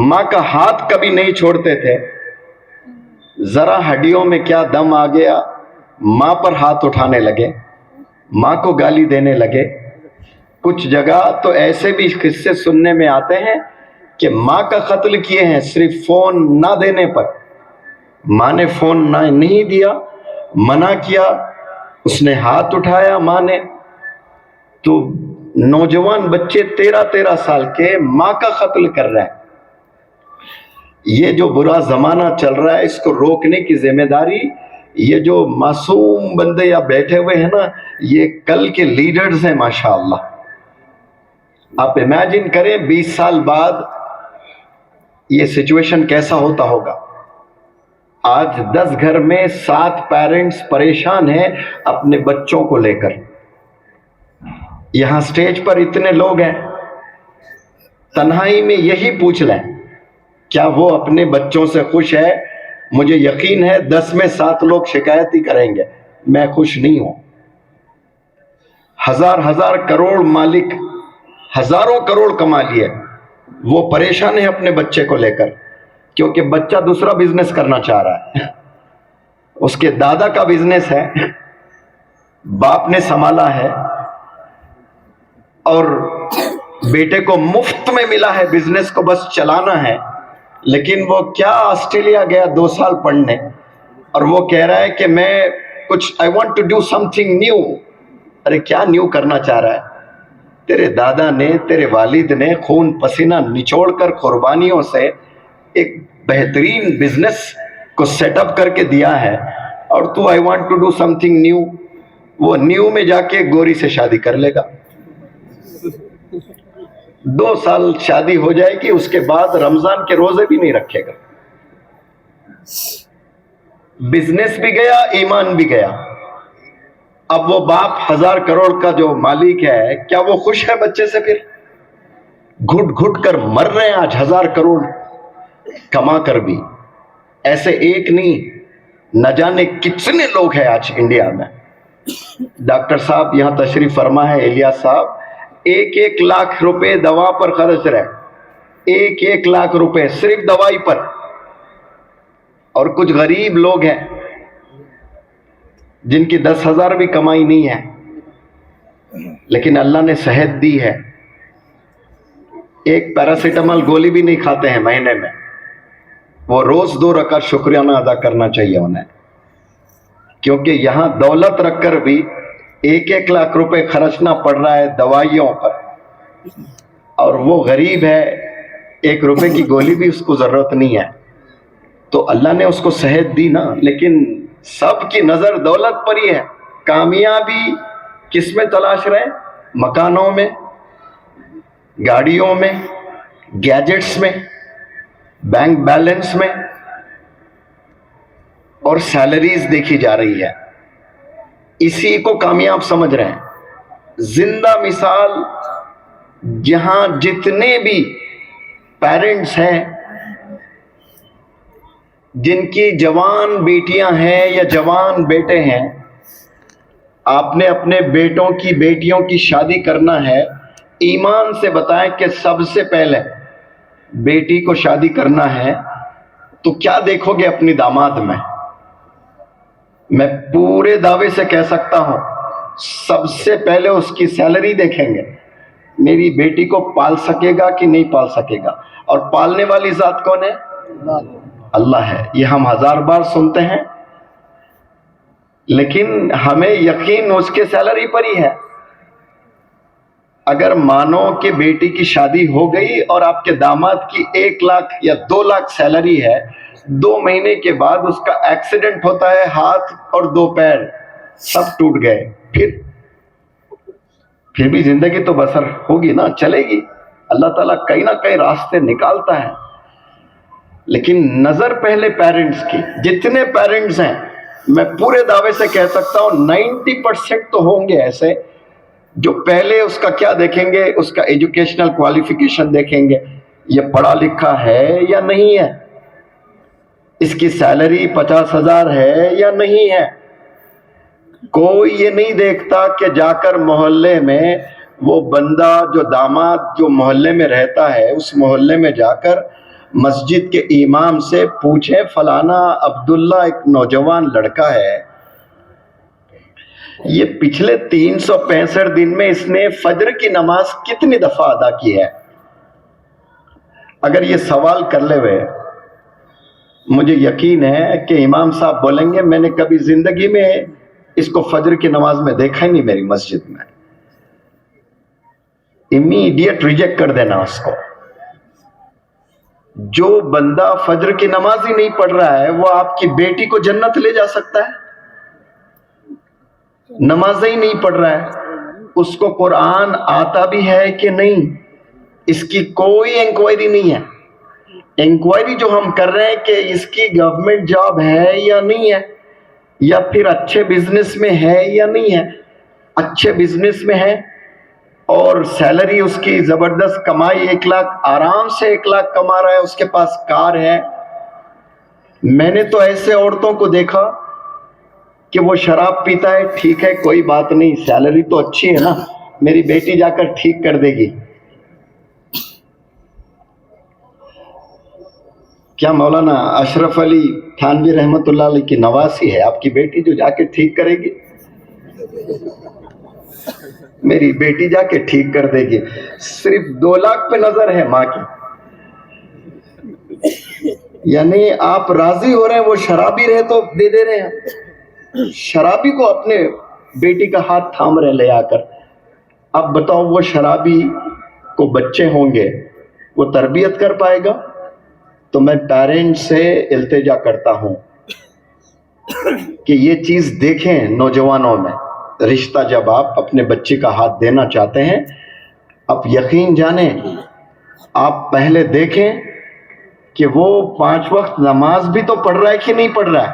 ماں کا ہاتھ کبھی نہیں چھوڑتے تھے، ذرا ہڈیوں میں کیا دم آ گیا، ماں پر ہاتھ اٹھانے لگے، ماں کو گالی دینے لگے. کچھ جگہ تو ایسے بھی قصے سننے میں آتے ہیں کہ ماں کا قتل کیے ہیں صرف فون نہ دینے پر. ماں نے فون نہیں دیا، منع کیا، اس نے ہاتھ اٹھایا ماں نے. تو نوجوان بچے 13 سال کے ماں کا قتل کر رہے ہیں. یہ جو برا زمانہ چل رہا ہے اس کو روکنے کی ذمہ داری یہ جو معصوم بندے یا بیٹھے ہوئے ہیں نا، یہ کل کے لیڈرز ہیں ماشاءاللہ. آپ امیجن کریں 20 سال بعد یہ سچویشن کیسا ہوتا ہوگا. آج 10 گھر میں 7 پیرنٹس پریشان ہیں اپنے بچوں کو لے کر. یہاں سٹیج پر اتنے لوگ ہیں، تنہائی میں یہی پوچھ لیں کیا وہ اپنے بچوں سے خوش ہے؟ مجھے یقین ہے 10 میں 7 لوگ شکایت ہی کریں گے میں خوش نہیں ہوں. ہزار کروڑ مالک ہزاروں کروڑ کما لیے، وہ پریشان ہے اپنے بچے کو لے کر، کیونکہ بچہ دوسرا بزنس کرنا چاہ رہا ہے. اس کے دادا کا بزنس ہے، باپ نے سنبھالا ہے، اور بیٹے کو مفت میں ملا ہے بزنس کو بس چلانا ہے. لیکن وہ کیا آسٹریلیا گیا 2 سال پڑھنے، اور وہ کہہ رہا ہے کہ میں کچھ I want to do something new. ارے کیا نیو کرنا چاہ رہا ہے؟ تیرے دادا نے، تیرے والد نے خون پسینہ نچوڑ کر قربانیوں سے ایک بہترین بزنس کو سیٹ اپ کر کے دیا ہے، اور تو I want to do something new. وہ نیو میں جا کے گوری سے شادی کر لے گا. 2 سال شادی ہو جائے گی، اس کے بعد رمضان کے روزے بھی نہیں رکھے گا. بزنس بھی گیا، ایمان بھی گیا. اب وہ باپ 1000 کروڑ کا جو مالک ہے، کیا وہ خوش ہے بچے سے؟ پھر گھٹ گھٹ کر مر رہے ہیں آج 1000 کروڑ کما کر بھی. ایسے ایک نہیں، نہ جانے کتنے لوگ ہیں آج انڈیا میں. ڈاکٹر صاحب یہاں تشریف فرما ہے، الیاس صاحب، 1 لاکھ روپے دوا پر خرچ رہے، 1 لاکھ روپے صرف دوائی پر. اور کچھ غریب لوگ ہیں جن کی 10,000 بھی کمائی نہیں ہے، لیکن اللہ نے صحت دی ہے. ایک پیراسیٹامول گولی بھی نہیں کھاتے ہیں مہینے میں. وہ روز 2 رکعت شکریانہ ادا کرنا چاہیے انہیں، کیونکہ یہاں دولت رکھ کر بھی 1 لاکھ روپے خرچنا پڑ رہا ہے دوائیوں پر، اور وہ غریب ہے 1 روپے کی گولی بھی اس کو ضرورت نہیں ہے. تو اللہ نے اس کو صحت دی نا، لیکن سب کی نظر دولت پر ہی ہے. کامیابی کس میں تلاش رہے؟ مکانوں میں، گاڑیوں میں، گیجٹس میں، بینک بیلنس میں، اور سیلریز دیکھی جا رہی ہے. اسی کو کامیاب سمجھ رہے ہیں. زندہ مثال جہاں جتنے بھی پیرنٹس ہیں جن کی جوان بیٹیاں ہیں یا جوان بیٹے ہیں، آپ نے اپنے بیٹوں کی بیٹیوں کی شادی کرنا ہے، ایمان سے بتائیں کہ سب سے پہلے بیٹی کو شادی کرنا ہے تو کیا دیکھو گے اپنی داماد میں؟ میں پورے دعوے سے کہہ سکتا ہوں سب سے پہلے اس کی سیلری دیکھیں گے. میری بیٹی کو پال سکے گا کہ نہیں پال سکے گا؟ اور پالنے والی ذات کون ہے؟ اللہ ہے. یہ ہم 1000 بار سنتے ہیں، لیکن ہمیں یقین اس کے سیلری پر ہی ہے. اگر مانو کہ بیٹی کی شادی ہو گئی اور آپ کے داماد کی 1 لاکھ یا 2 لاکھ سیلری ہے، 2 مہینے کے بعد اس کا ایکسیڈنٹ ہوتا ہے، ہاتھ اور 2 پیر سب ٹوٹ گئے، پھر بھی زندگی تو بسر ہوگی نا، چلے گی. اللہ تعالیٰ کہیں نہ کہیں راستے نکالتا ہے. لیکن نظر پہلے پیرنٹس کی. جتنے پیرنٹس ہیں میں پورے دعوے سے کہہ سکتا ہوں 90% تو ہوں گے ایسے جو پہلے اس کا کیا دیکھیں گے؟ اس کا ایجوکیشنل کوالیفیکیشن دیکھیں گے، یہ پڑھا لکھا ہے یا نہیں ہے، اس کی سیلری 50,000 ہے یا نہیں ہے. کوئی یہ نہیں دیکھتا کہ جا کر محلے میں وہ بندہ جو داماد جو محلے میں رہتا ہے، اس محلے میں جا کر مسجد کے امام سے پوچھیں فلانا عبداللہ ایک نوجوان لڑکا ہے، یہ پچھلے 365 دن میں اس نے فجر کی نماز کتنی دفعہ ادا کی ہے. اگر یہ سوال کر لے ہوئے، مجھے یقین ہے کہ امام صاحب بولیں گے میں نے کبھی زندگی میں اس کو فجر کی نماز میں دیکھا ہی نہیں میری مسجد میں. امیڈیٹ ریجیکٹ کر دینا اس کو. جو بندہ فجر کی نماز ہی نہیں پڑھ رہا ہے وہ آپ کی بیٹی کو جنت لے جا سکتا ہے؟ نماز ہی نہیں پڑھ رہا ہے، اس کو قرآن آتا بھی ہے کہ نہیں، اس کی کوئی انکوائری نہیں ہے۔ انکوائری جو ہم کر رہے ہیں کہ اس کی گورنمنٹ جاب ہے یا نہیں ہے، یا پھر اچھے بزنس میں ہے یا نہیں ہے۔ اچھے بزنس میں ہے اور سیلری اس کی زبردست، کمائی 1 لاکھ، آرام سے 1 لاکھ کما رہا ہے، اس کے پاس کار ہے۔ میں نے تو ایسے عورتوں کو دیکھا کہ وہ شراب پیتا ہے، ٹھیک ہے کوئی بات نہیں، سیلری تو اچھی ہے نا، میری بیٹی جا کر ٹھیک کر دے گی۔ کیا مولانا اشرف علی تھانوی رحمۃ اللہ علیہ کی نواسی ہے آپ کی بیٹی جو جا کے ٹھیک کرے گی؟ میری بیٹی جا کے ٹھیک کر دے گی۔ صرف 2 لاکھ پہ نظر ہے ماں کی، یعنی آپ راضی ہو رہے ہیں وہ شرابی رہے تو دے دے رہے ہیں، شرابی کو اپنے بیٹی کا ہاتھ تھام رہے لے آ کر۔ اب بتاؤ وہ شرابی کو بچے ہوں گے، وہ تربیت کر پائے گا؟ تو میں پیرنٹس سے التجا کرتا ہوں کہ یہ چیز دیکھیں نوجوانوں میں۔ رشتہ جب آپ اپنے بچے کا ہاتھ دینا چاہتے ہیں، اب یقین جانیں آپ پہلے دیکھیں کہ وہ 5 وقت نماز بھی تو پڑھ رہا ہے کہ نہیں پڑھ رہا ہے۔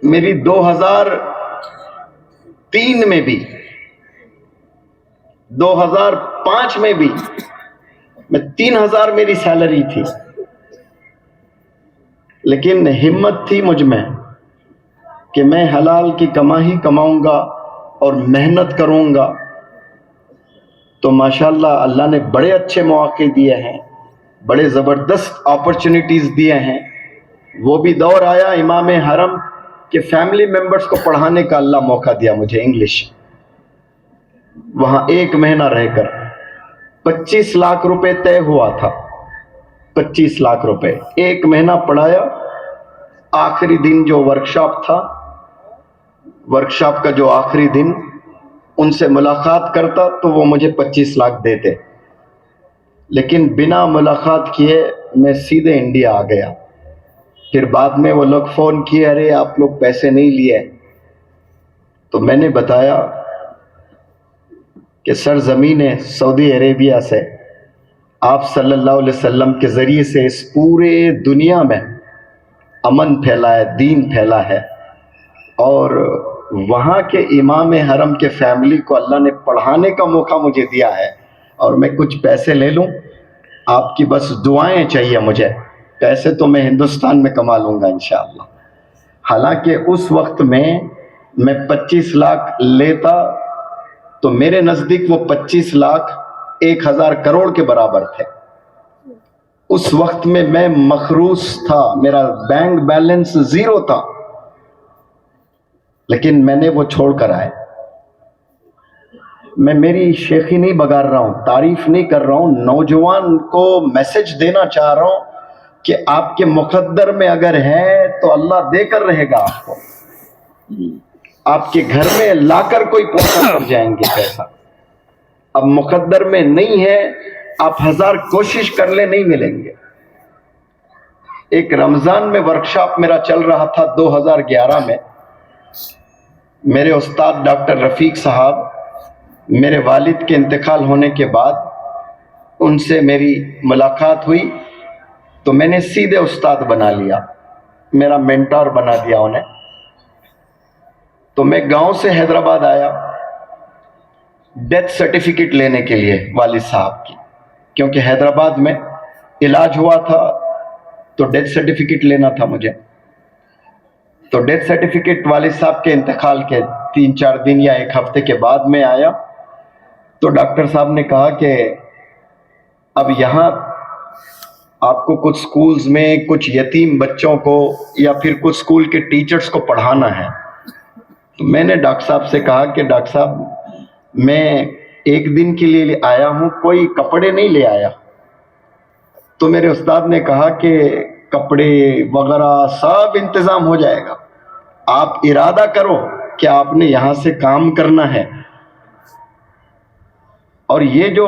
میری 2003 میں بھی، 2005 میں بھی میں 3000 میری سیلری تھی، لیکن ہمت تھی مجھ میں کہ میں حلال کی کمائی کماؤں گا اور محنت کروں گا۔ تو ماشاءاللہ اللہ نے بڑے اچھے مواقع دیے ہیں، بڑے زبردست اپرچونٹیز دیے ہیں۔ وہ بھی دور آیا امام حرم کہ فیملی ممبرز کو پڑھانے کا اللہ موقع دیا مجھے انگلش، وہاں 1 مہینہ رہ کر 25 لاکھ روپے طے ہوا تھا، 25 لاکھ روپے 1 مہینہ پڑھایا۔ آخری دن جو ورکشاپ تھا، ورکشاپ کا جو آخری دن ان سے ملاقات کرتا تو وہ مجھے 25 لاکھ دیتے، لیکن بنا ملاقات کیے میں سیدھے انڈیا آ گیا۔ پھر بعد میں وہ لوگ فون کیے، ارے آپ لوگ پیسے نہیں لیے، تو میں نے بتایا کہ سرزمین سعودی عربیہ سے آپ صلی اللہ علیہ وسلم کے ذریعے سے اس پورے دنیا میں امن پھیلا ہے، دین پھیلا ہے، اور وہاں کے امام حرم کے فیملی کو اللہ نے پڑھانے کا موقع مجھے دیا ہے، اور میں کچھ پیسے لے لوں، آپ کی بس دعائیں چاہیے مجھے، پیسے تو میں ہندوستان میں کما لوں گا انشاءاللہ۔ حالانکہ اس وقت میں 25 لاکھ لیتا تو میرے نزدیک وہ 25 لاکھ 1000 کروڑ کے برابر تھے۔ اس وقت میں مخروص تھا، میرا بینک بیلنس 0 تھا، لیکن میں نے وہ چھوڑ کر آئے۔ میں میری شیخی نہیں بگاڑ رہا ہوں، تعریف نہیں کر رہا ہوں، نوجوان کو میسج دینا چاہ رہا ہوں کہ آپ کے مقدر میں اگر ہے تو اللہ دے کر رہے گا آپ کو، آپ کے گھر میں لا کر کوئی پہنچا کر جائیں گے پیسہ۔ اب مقدر میں نہیں ہے، آپ 1000 کوشش کر لیں نہیں ملیں گے۔ ایک رمضان میں ورکشاپ میرا چل رہا تھا 2011 میں، میرے استاد ڈاکٹر رفیق صاحب، میرے والد کے انتقال ہونے کے بعد ان سے میری ملاقات ہوئی تو میں نے سیدھے استاد بنا لیا، میرا مینٹور بنا دیا انہیں۔ تو میں گاؤں سے حیدرآباد آیا ڈیتھ سرٹیفکیٹ لینے کے لیے والد صاحب کی، کیونکہ حیدرآباد میں علاج ہوا تھا تو ڈیتھ سرٹیفکیٹ لینا تھا مجھے۔ تو ڈیتھ سرٹیفکیٹ والد صاحب کے انتقال کے 3-4 دن یا 1 ہفتے کے بعد میں آیا تو ڈاکٹر صاحب نے کہا کہ اب یہاں آپ کو کچھ سکولز میں کچھ یتیم بچوں کو یا پھر کچھ سکول کے ٹیچرز کو پڑھانا ہے۔ تو میں نے ڈاکٹر صاحب سے کہا کہ ڈاکٹر صاحب میں 1 دن کے لیے آیا ہوں، کوئی کپڑے نہیں لے آیا۔ تو میرے استاد نے کہا کہ کپڑے وغیرہ سب انتظام ہو جائے گا، آپ ارادہ کرو کہ آپ نے یہاں سے کام کرنا ہے۔ اور یہ جو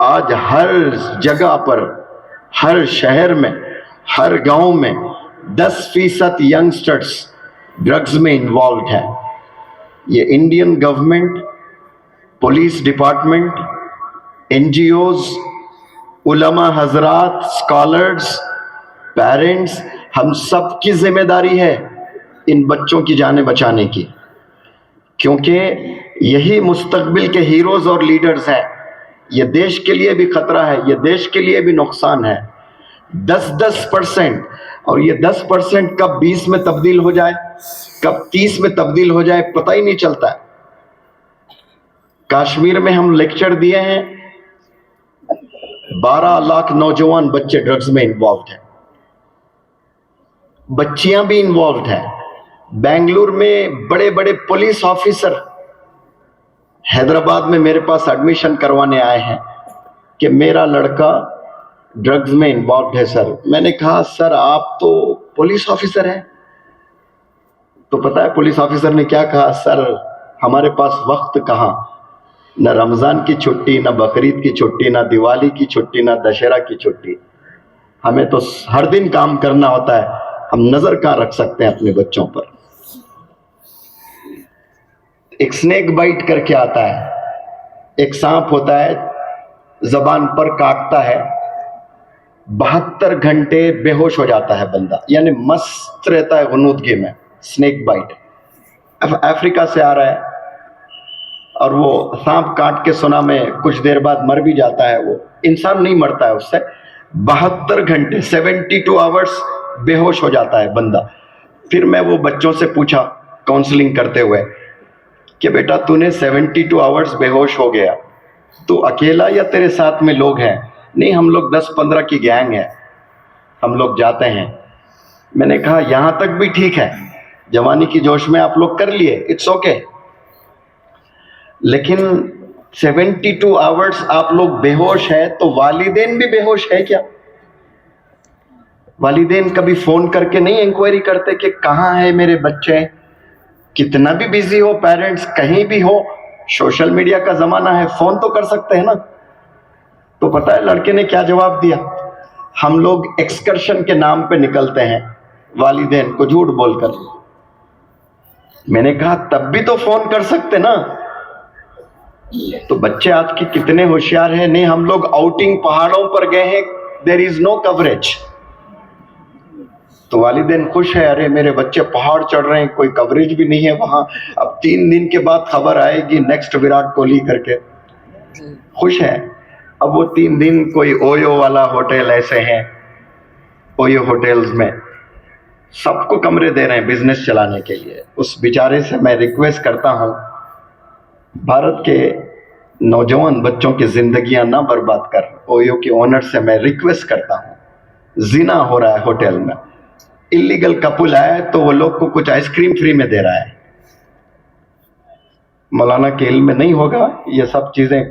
آج ہر جگہ پر، ہر شہر میں، ہر گاؤں میں 10% ینگسٹرز ڈرگز میں انوالوڈ ہیں. یہ Indian government, police department, N G Os, علماء حضرات، اسکالرز، پیرنٹس، ہم سب کی ذمہ داری ہے ان بچوں کی جانیں بچانے کی، کیونکہ یہی مستقبل کے ہیروز اور لیڈرز ہیں. یہ دیش کے لیے بھی خطرہ ہے، یہ دیش کے لیے بھی نقصان ہے. 10% اور یہ 10% کب 20 میں تبدیل ہو جائے، کب 30 میں تبدیل ہو جائے، پتہ ہی نہیں چلتا ہے. کشمیر میں ہم لیکچر دیے ہیں، 12 لاکھ نوجوان بچے ڈرگز میں انوالوڈ ہیں، بچیاں بھی انوالوڈ ہیں. بنگلور میں بڑے بڑے پولیس آفیسر حیدرآباد میں میرے پاس ایڈمیشن کروانے آئے ہیں کہ میرا لڑکا ڈرگز میں انوالوڈ ہے سر. میں نے کہا سر آپ تو پولیس آفیسر ہیں. تو پتہ ہے پولیس آفیسر نے کیا کہا؟ سر ہمارے پاس وقت کہاں، نہ رمضان کی چھٹی، نہ بقرعید کی چھٹی، نہ دیوالی کی چھٹی، نہ دشہرا کی چھٹی. ہمیں تو ہر دن کام کرنا ہوتا ہے، ہم نظر کہاں رکھ سکتے ہیں اپنے بچوں پر. ایک سنیک بائٹ کر کے آتا ہے، ایک سانپ ہوتا ہے، زبان پر کاٹتا ہے، 72 گھنٹے بے ہوش ہو جاتا ہے بندہ، یعنی مست رہتا ہے غنودگی میں. سنیک بائٹ افریقہ سے آ رہا ہے، اور وہ سانپ کاٹ کے سنا میں کچھ دیر بعد مر بھی جاتا ہے. وہ انسان نہیں مرتا ہے اس سے، 72 گھنٹے 72 آورس بے ہوش ہو جاتا ہے بندہ. پھر میں وہ بچوں سے پوچھا کاؤنسلنگ کرتے ہوئے کہ بیٹا تو نے 72 آورس بے ہوش ہو گیا، تو اکیلا یا تیرے ساتھ میں لوگ ہیں؟ نہیں ہم لوگ 10-15 کی گینگ ہے، ہم لوگ جاتے ہیں. میں نے کہا یہاں تک بھی ٹھیک ہے، جوانی کی جوش میں آپ لوگ کر لیے، اٹس اوکے، لیکن 72 آورس آپ لوگ بے ہوش ہے تو والدین بھی بے ہوش ہے کیا؟ والدین کبھی فون کر کے نہیں انکوائری کرتے کہ کہاں ہے میرے بچے؟ کتنا بھی بیزی ہو پیرنٹس، کہیں بھی ہو، سوشل میڈیا کا زمانہ ہے، فون تو کر سکتے ہیں نا. تو پتہ ہے لڑکے نے کیا جواب دیا؟ ہم لوگ ایکسکرشن کے نام پہ نکلتے ہیں والدین کو جھوٹ بول کر. میں نے کہا تب بھی تو فون کر سکتے نا. تو بچے آپ کے کتنے ہوشیار ہیں. نہیں ہم لوگ آؤٹنگ پہاڑوں پر گئے ہیں، دیر از نو کوریج. تو والدین خوش ہے، ارے میرے بچے پہاڑ چڑھ رہے ہیں، کوئی کوریج بھی نہیں ہے وہاں، اب 3 دن کے بعد خبر آئے گی نیکسٹ وراٹ کوہلی کر کے. خوش ہے. اب وہ 3 دن کوئی اویو والا ہوٹل ایسے ہیں، اویو ہوٹلز میں سب کو کمرے دے رہے ہیں بزنس چلانے کے لیے. اس بیچارے سے میں ریکویسٹ کرتا ہوں، بھارت کے نوجوان بچوں کی زندگیاں نہ برباد کر. اویو کے اونر سے میں ریکویسٹ کرتا ہوں، زنا ہو رہا ہے ہوٹل میں، اللیگل کپل ہے تو وہ لوگ کو کچھ آئس کریم فری میں دے رہا ہے. مولانا کے علم میں نہیں ہوگا یہ سب چیزیں،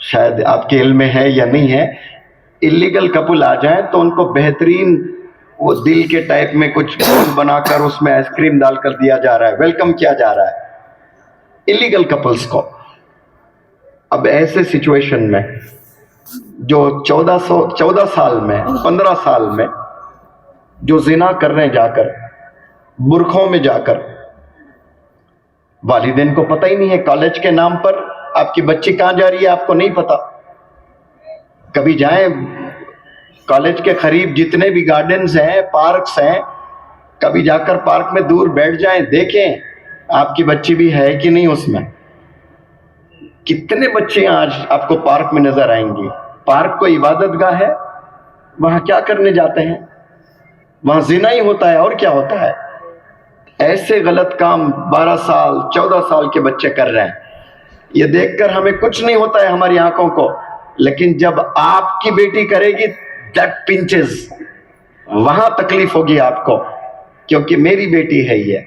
شاید آپ کے علم میں ہے یا نہیں ہے. اللیگل کپل آ جائیں تو ان کو بہترین وہ دل کے ٹائپ میں کچھ گول بنا کر اس میں آئس کریم ڈال کر دیا جا رہا ہے، ویلکم کیا جا رہا ہے اللیگل کپلز کو. اب ایسے سچویشن میں جو 14 سال میں 15 سال میں جو زنا کر رہے ہیں جا کر برخوں میں جا کر، والدین کو پتہ ہی نہیں ہے. کالج کے نام پر آپ کی بچی کہاں جا رہی ہے آپ کو نہیں پتا. کبھی جائیں کالج کے قریب جتنے بھی گارڈنز ہیں، پارکس ہیں، کبھی جا کر پارک میں دور بیٹھ جائیں، دیکھیں آپ کی بچی بھی ہے کہ نہیں اس میں. کتنے بچے آج آپ کو پارک میں نظر آئیں گی. پارک کو عبادت گاہ ہے، وہاں کیا کرنے جاتے ہیں؟ وہاں زنا ہی ہوتا ہے اور کیا ہوتا ہے. ایسے غلط کام 12 سال 14 سال کے بچے کر رہے ہیں. یہ دیکھ کر ہمیں کچھ نہیں ہوتا ہے ہماری آنکھوں کو، لیکن جب آپ کی بیٹی کرے گی that pinches، وہاں تکلیف ہوگی آپ کو، کیونکہ میری بیٹی ہے یہ.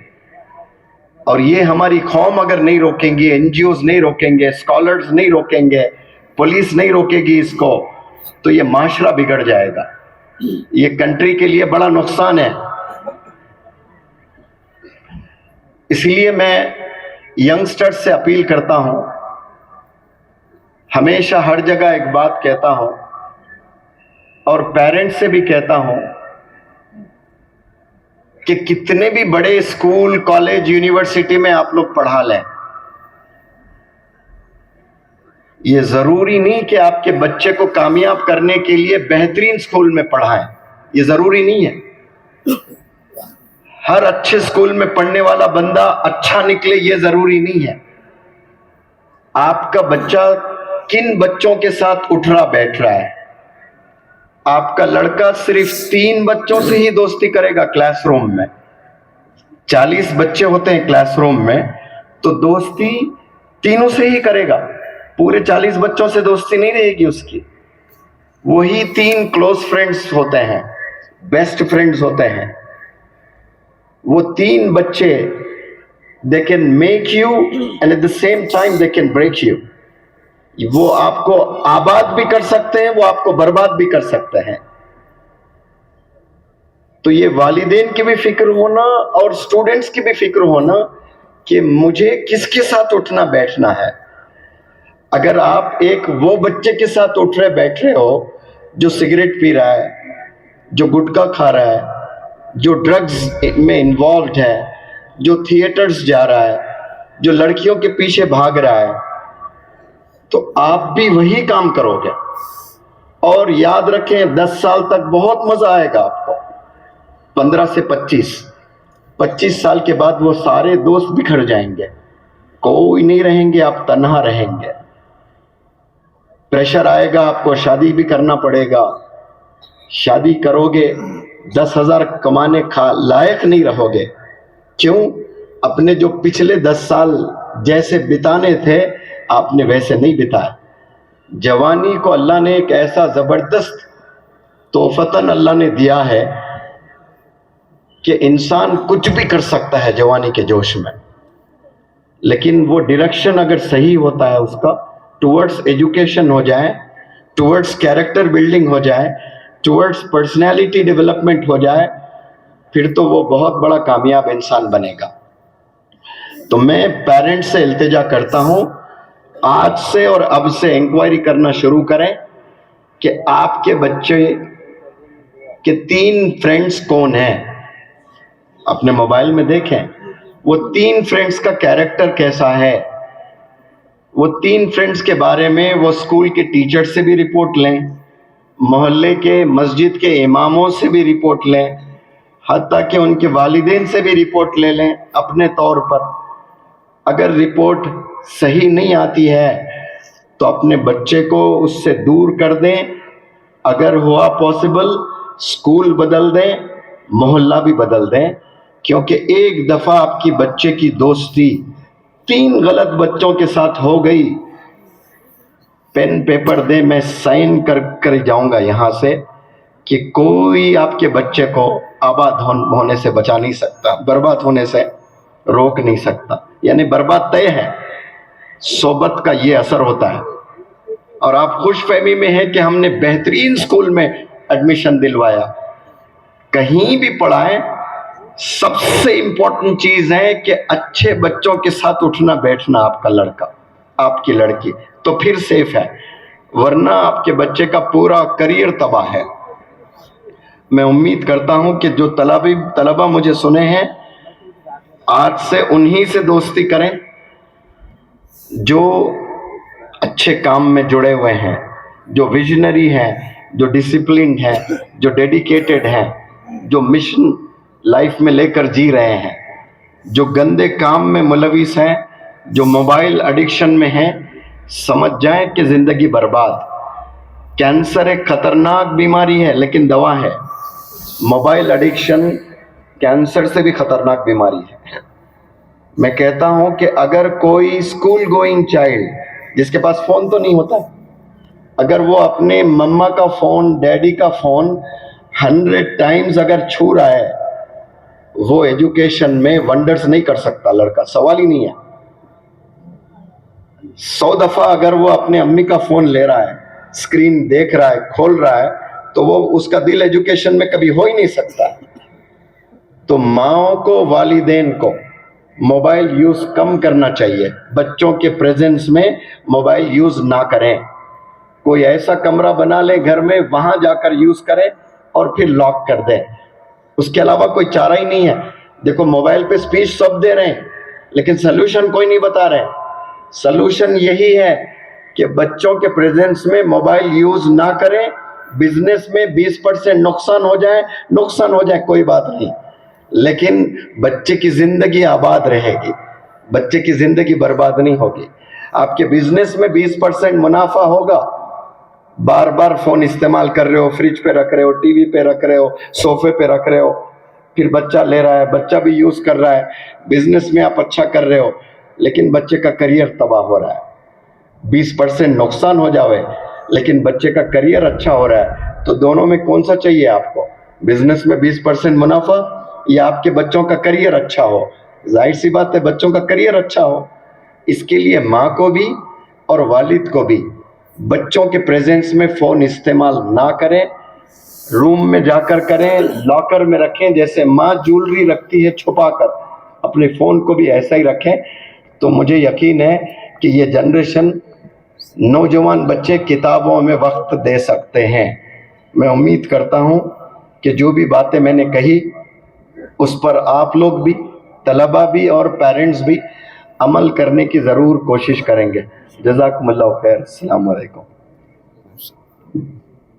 اور یہ ہماری قوم اگر نہیں روکیں گی، این جی اوز نہیں روکیں گے، اسکالرز نہیں روکیں گے، پولیس نہیں روکے گی اس کو، تو یہ معاشرہ بگڑ جائے گا. یہ کنٹری کے لیے بڑا نقصان ہے. اس لیے میں ینگسٹر سے اپیل کرتا ہوں، ہمیشہ ہر جگہ ایک بات کہتا ہوں اور پیرنٹس سے بھی کہتا ہوں کہ کتنے بھی بڑے اسکول کالج یونیورسٹی میں آپ لوگ پڑھا لیں، یہ ضروری نہیں کہ آپ کے بچے کو کامیاب کرنے کے لیے بہترین اسکول میں پڑھائیں، یہ ضروری نہیں ہے۔ ہر اچھے اسکول میں پڑھنے والا بندہ اچھا نکلے یہ ضروری نہیں ہے۔ آپ کا بچہ کن بچوں کے ساتھ اٹھ رہا بیٹھ رہا ہے؟ آپ کا لڑکا صرف 3 بچوں سے ہی دوستی کرے گا کلاس روم میں، 40 بچے ہوتے ہیں کلاس روم میں، تو دوستی 3 سے ہی کرے گا، پورے 40 بچوں سے دوستی نہیں رہے گی اس کی۔ وہی 3 کلوز فرینڈز ہوتے ہیں، بیسٹ فرینڈز ہوتے ہیں۔ وہ 3 بچے they can make you and at the same time they can break you۔ وہ آپ کو آباد بھی کر سکتے ہیں، وہ آپ کو برباد بھی کر سکتے ہیں۔ تو یہ والدین کی بھی فکر ہونا اور اسٹوڈنٹس کی بھی فکر ہونا کہ مجھے کس کے ساتھ اٹھنا بیٹھنا ہے۔ اگر آپ ایک وہ بچے کے ساتھ اٹھ رہے بیٹھ رہے ہو جو سگریٹ پی رہا ہے، جو گٹکا کھا رہا ہے، جو ڈرگز میں انوالوڈ ہے، جو تھیٹرز جا رہا ہے، جو لڑکیوں کے پیچھے بھاگ رہا ہے، تو آپ بھی وہی کام کرو گے۔ اور یاد رکھیں 10 سال تک بہت مزہ آئے گا آپ کو، 15 سے 25 سال کے بعد وہ سارے دوست بکھر جائیں گے، کوئی نہیں رہیں گے، آپ تنہا رہیں گے۔ پریشر آئے گا، آپ کو شادی بھی کرنا پڑے گا، شادی کرو گے 10,000 کمانے لائق نہیں رہو گے۔ کیوں؟ اپنے جو پچھلے 10 سال جیسے بتانے تھے آپ نے ویسے نہیں بتائے۔ جوانی کو اللہ نے ایک ایسا زبردست تحفتاً اللہ نے دیا ہے کہ انسان کچھ بھی کر سکتا ہے جوانی کے جوش میں، لیکن وہ ڈائریکشن اگر صحیح ہوتا ہے اس کا، ٹورڈز ایجوکیشن ہو جائے، ٹورڈز کیریکٹر بلڈنگ ہو جائے، ٹورڈز پرسنالٹی ڈیولپمنٹ ہو جائے، پھر تو وہ بہت بڑا کامیاب انسان بنے گا۔ تو میں پیرنٹس سے التجا کرتا ہوں آج سے اور اب سے انکوائری کرنا شروع کریں کہ آپ کے بچے کے 3 فرینڈز کون ہیں۔ اپنے موبائل میں دیکھیں وہ 3 فرینڈز کا کیریکٹر کیسا ہے۔ وہ 3 فرینڈز کے بارے میں وہ اسکول کے ٹیچر سے بھی رپورٹ لیں، محلے کے مسجد کے اماموں سے بھی رپورٹ لیں، حتیٰ کہ ان کے والدین سے بھی رپورٹ لے لیں اپنے طور پر۔ اگر رپورٹ صحیح نہیں آتی ہے تو اپنے بچے کو اس سے دور کر دیں، اگر ہوا پاسبل اسکول بدل دیں، محلہ بھی بدل دیں، کیونکہ ایک دفعہ آپ کی بچے کی دوستی 3 غلط بچوں کے ساتھ ہو گئی، پین پیپر دیں، میں سائن کر جاؤں گا یہاں سے کہ کوئی آپ کے بچے کو آباد ہونے سے بچا نہیں سکتا، برباد ہونے سے روک نہیں سکتا۔ یعنی برباد طے ہے، صحبت کا یہ اثر ہوتا ہے۔ اور آپ خوش فہمی میں ہیں کہ ہم نے بہترین اسکول میں ایڈمیشن دلوایا، کہیں بھی پڑھائیں، سب سے امپورٹنٹ چیز ہے کہ اچھے بچوں کے ساتھ اٹھنا بیٹھنا آپ کا لڑکا، آپ کی لڑکی، تو پھر سیف ہے، ورنہ آپ کے بچے کا پورا کریئر تباہ ہے۔ میں امید کرتا ہوں کہ جو طلبہ مجھے سنے ہیں آج سے انہی سے دوستی کریں جو اچھے کام میں جڑے ہوئے ہیں، جو ویژنری ہیں، جو ڈسپلنڈ ہیں، جو ڈیڈیکیٹڈ ہیں، جو مشن لائف میں لے کر جی رہے ہیں۔ جو گندے کام میں ملوث ہیں، جو موبائل ایڈکشن میں ہیں، سمجھ جائیں کہ زندگی برباد۔ کینسر ایک خطرناک بیماری ہے لیکن دوا ہے، موبائل ایڈکشن کینسر سے بھی خطرناک بیماری ہے۔ میں کہتا ہوں کہ اگر کوئی اسکول گوئنگ چائلڈ جس کے پاس فون تو نہیں ہوتا، اگر وہ اپنے مما کا فون، ڈیڈی کا فون 100 ٹائمز اگر چھو رہا ہے، وہ ایجوکیشن میں ونڈرز نہیں کر سکتا لڑکا، سوال ہی نہیں ہے۔ 100 دفعہ اگر وہ اپنے امی کا فون لے رہا ہے، اسکرین دیکھ رہا ہے، کھول رہا ہے، تو وہ اس کا دل ایجوکیشن میں کبھی ہو ہی نہیں سکتا۔ تو ماؤں کو، والدین کو موبائل یوز کم کرنا چاہیے، بچوں کے پریزنس میں موبائل یوز نہ کریں، کوئی ایسا کمرہ بنا لیں گھر میں، وہاں جا کر یوز کریں اور پھر لاک کر دیں، اس کے علاوہ کوئی چارہ ہی نہیں ہے۔ دیکھو موبائل پہ اسپیچ سب دے رہے ہیں لیکن سلوشن کوئی نہیں بتا رہے۔ سلوشن یہی ہے کہ بچوں کے پریزنس میں موبائل یوز نہ کریں، بزنس میں 20% نقصان ہو جائے کوئی بات نہیں، لیکن بچے کی زندگی آباد رہے گی، بچے کی زندگی برباد نہیں ہوگی۔ آپ کے بزنس میں 20% منافع ہوگا، بار بار فون استعمال کر رہے ہو، فریج پہ رکھ رہے ہو، ٹی وی پہ رکھ رہے ہو، صوفے پہ رکھ رہے ہو، پھر بچہ لے رہا ہے، بچہ بھی یوز کر رہا ہے، بزنس میں آپ اچھا کر رہے ہو لیکن بچے کا کریئر تباہ ہو رہا ہے، 20% نقصان ہو جاوے لیکن بچے کا کریئر اچھا ہو رہا ہے، تو دونوں میں کون سا چاہیے آپ کو؟ بزنس میں 20% منافع یا آپ کے بچوں کا کریئر اچھا ہو؟ ظاہر سی بات ہے بچوں کا کریئر اچھا ہو۔ اس کے لیے ماں کو بھی اور والد کو بھی بچوں کے پریزنس میں فون استعمال نہ کریں، روم میں جا کر کریں، لاکر میں رکھیں، جیسے ماں جولری رکھتی ہے چھپا کر، اپنے فون کو بھی ایسا ہی رکھیں۔ تو مجھے یقین ہے کہ یہ جنریشن، نوجوان بچے کتابوں میں وقت دے سکتے ہیں۔ میں امید کرتا ہوں کہ جو بھی باتیں میں نے کہی اس پر آپ لوگ بھی، طلبہ بھی اور پیرنٹس بھی عمل کرنے کی ضرور کوشش کریں گے۔ جزاکم اللہ خیر، السلام علیکم۔